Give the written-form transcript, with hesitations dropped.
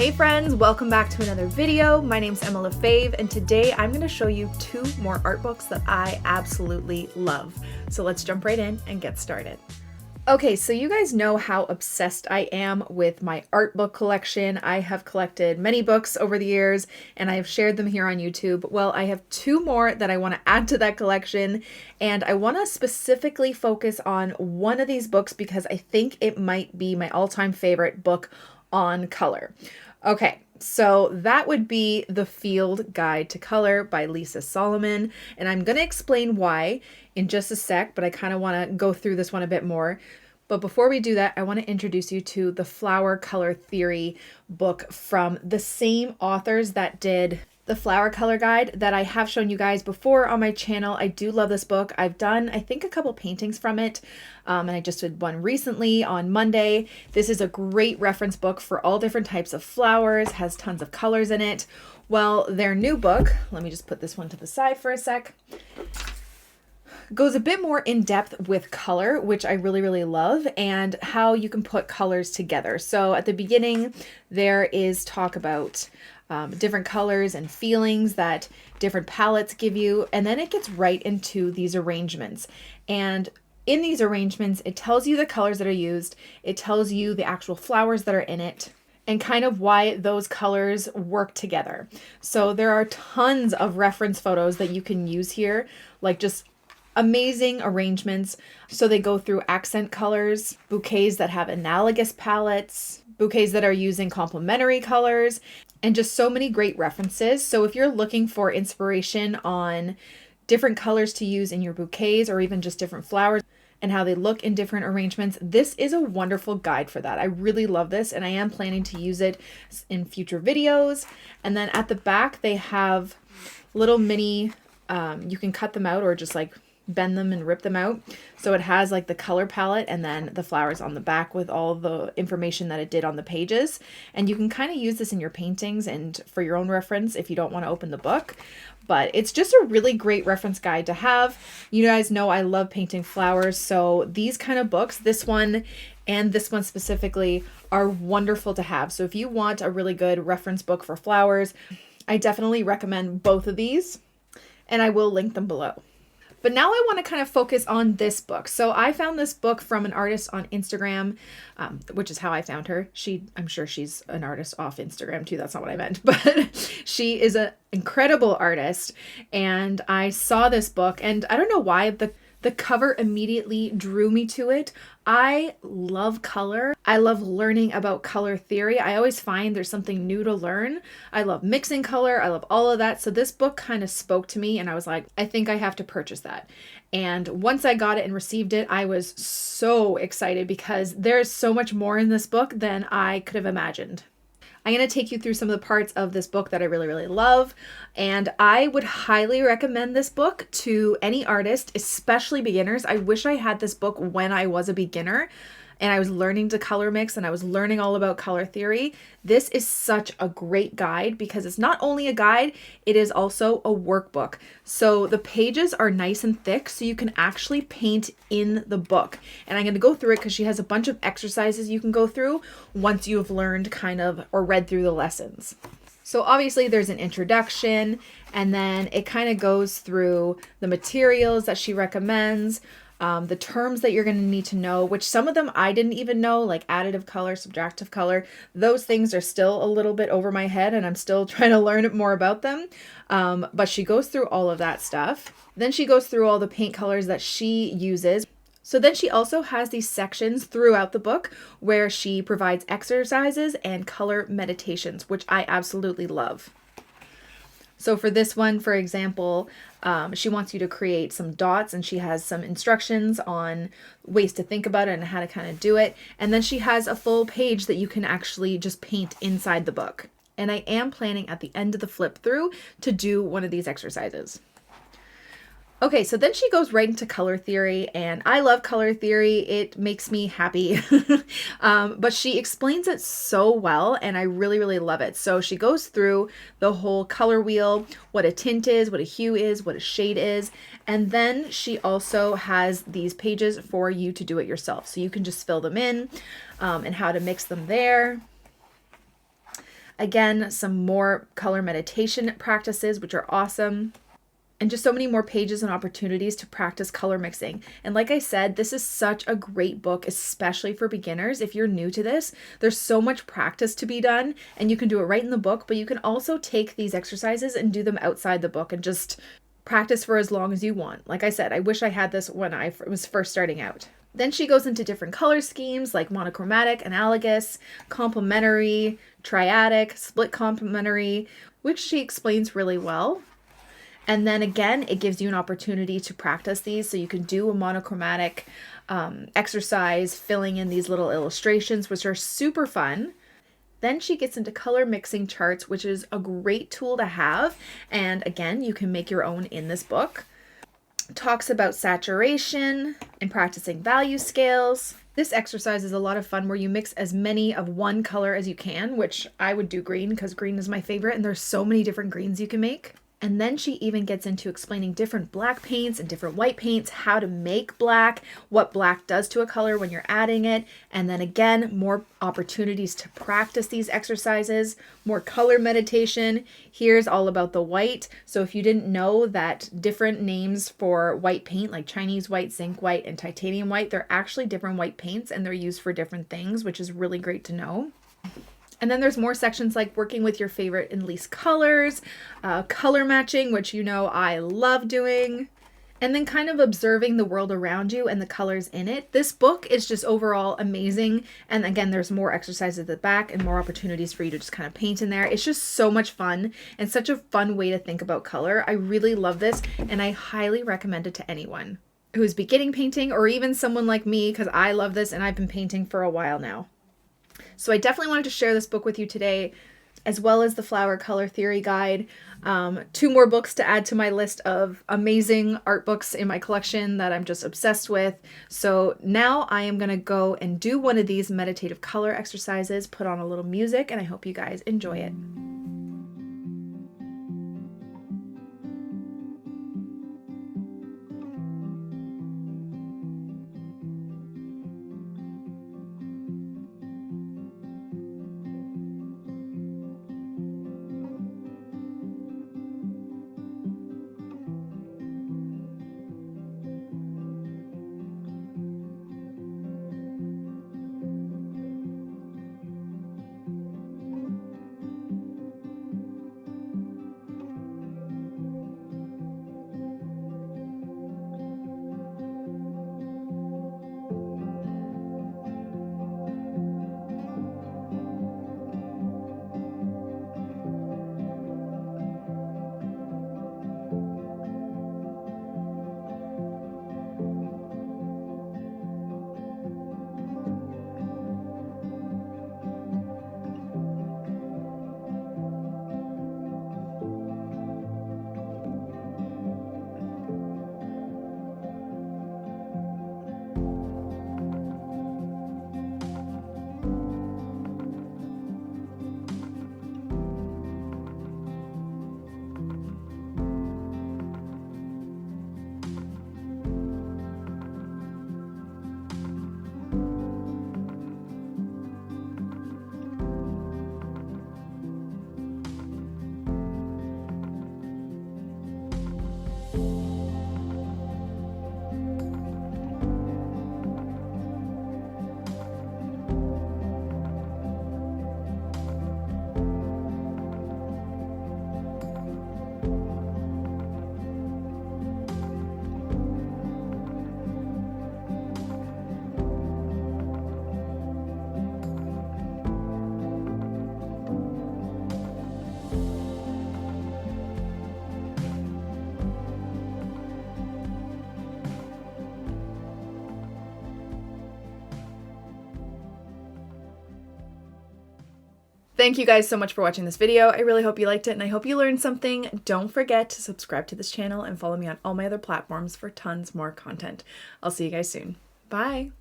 Hey friends, welcome back to another video. My name's Emma Lefebvre, and today I'm going to show you two more art books that I absolutely love. So let's jump right in and get started. Okay, so you guys know how obsessed I am with my art book collection. I have collected many books over the years and I have shared them here on YouTube. Well, I have two more that I want to add to that collection, and I want to specifically focus on one of these books because I think it might be my all-time favorite book on color. Okay, so that would be The Field Guide to Color by Lisa Solomon, and I'm going to explain why in just a sec, but I kind of want to go through this one a bit more. But before we do that, I want to introduce you to the Flower Color Theory book from the same authors that did the Flower Color Guide that I have shown you guys before on my channel. I do love this book. I've done, I think, a couple paintings from it, and I just did one recently on Monday. This is a great reference book for all different types of flowers, has tons of colors in it. Well, their new book, let me just put this one to the side for a sec, goes a bit more in depth with color, which I really love, and how you can put colors together. So at the beginning, there is talk about different colors and feelings that different palettes give you, and then it gets right into these arrangements. And in these arrangements, it tells you the colors that are used, it tells you the actual flowers that are in it, and kind of why those colors work together. So there are tons of reference photos that you can use here, like just amazing arrangements. So they go through accent colors, bouquets that have analogous palettes, bouquets that are using complementary colors, and just so many great references. So if you're looking for inspiration on different colors to use in your bouquets or even just different flowers and how they look in different arrangements, this is a wonderful guide for that. I really love this, and I am planning to use it in future videos. And then at the back, they have little mini, you can cut them out or just like bend them and rip them out. So it has like the color palette and then the flowers on the back with all the information that it did on the pages. And you can kind of use this in your paintings and for your own reference if you don't want to open the book. But it's just a really great reference guide to have. You guys know I love painting flowers, so these kind of books, this one and this one specifically, are wonderful to have. So if you want a really good reference book for flowers, I definitely recommend both of these, and I will link them below. But now I want to kind of focus on this book. So I found this book from an artist on Instagram, which is how I found her. I'm sure she's an artist off Instagram too. That's not what I meant, but she is an incredible artist. And I saw this book, and I don't know why the cover immediately drew me to it. I love color. I love learning about color theory. I always find there's something new to learn. I love mixing color. I love all of that. So this book kind of spoke to me, and I was like, I think I have to purchase that. And once I got it and received it, I was so excited because there's so much more in this book than I could have imagined. I'm going to take you through some of the parts of this book that I really love, and I would highly recommend this book to any artist, especially beginners. I wish I had this book when I was a beginner and I was learning to color mix and I was learning all about color theory. This is such a great guide because it's not only a guide, it is also a workbook. So the pages are nice and thick so you can actually paint in the book. And I'm going to go through it because she has a bunch of exercises you can go through once you've learned kind of or read through the lessons. So obviously there's an introduction, and then it kind of goes through the materials that she recommends, the terms that you're going to need to know, which some of them I didn't even know, like additive color, subtractive color. Those things are still a little bit over my head and I'm still trying to learn more about them. But she goes through all of that stuff. Then she goes through all the paint colors that she uses. So then she also has these sections throughout the book where she provides exercises and color meditations, which I absolutely love. So for this one, for example, she wants you to create some dots, and she has some instructions on ways to think about it and how to kind of do it. And then she has a full page that you can actually just paint inside the book. And I am planning at the end of the flip through to do one of these exercises. Okay, so then she goes right into color theory, and I love color theory. It makes me happy. But she explains it so well, and I really love it. So she goes through the whole color wheel, what a tint is, what a hue is, what a shade is, and then she also has these pages for you to do it yourself. So you can just fill them in, and how to mix them there. Again, some more color meditation practices, which are awesome. And just so many more pages and opportunities to practice color mixing. And like I said, this is such a great book, especially for beginners. If you're new to this, there's so much practice to be done, and you can do it right in the book, but you can also take these exercises and do them outside the book and just practice for as long as you want. Like I said, I wish I had this when I was first starting out. Then she goes into different color schemes like monochromatic, analogous, complementary, triadic, split complementary, which she explains really well. And then again, it gives you an opportunity to practice these. So you can do a monochromatic exercise, filling in these little illustrations, which are super fun. Then she gets into color mixing charts, which is a great tool to have. And again, you can make your own in this book. Talks about saturation and practicing value scales. This exercise is a lot of fun where you mix as many of one color as you can, which I would do green because green is my favorite and there's so many different greens you can make. And then she even gets into explaining different black paints and different white paints, how to make black, what black does to a color when you're adding it. And then again, more opportunities to practice these exercises, more color meditation. Here's all about the white. So if you didn't know that different names for white paint, like Chinese white, zinc white, and titanium white, they're actually different white paints and they're used for different things, which is really great to know. And then there's more sections like working with your favorite and least colors, color matching, which you know I love doing, and then kind of observing the world around you and the colors in it. This book is just overall amazing. And again, there's more exercises at the back and more opportunities for you to just kind of paint in there. It's just so much fun and such a fun way to think about color. I really love this and I highly recommend it to anyone who's beginning painting or even someone like me because I love this and I've been painting for a while now. So I definitely wanted to share this book with you today, as well as the Flower Color Theory Guide. 2 more books to add to my list of amazing art books in my collection that I'm just obsessed with. So now I am going to go and do one of these meditative color exercises, put on a little music, and I hope you guys enjoy it. Thank you guys so much for watching this video. I really hope you liked it and I hope you learned something. Don't forget to subscribe to this channel and follow me on all my other platforms for tons more content. I'll see you guys soon. Bye.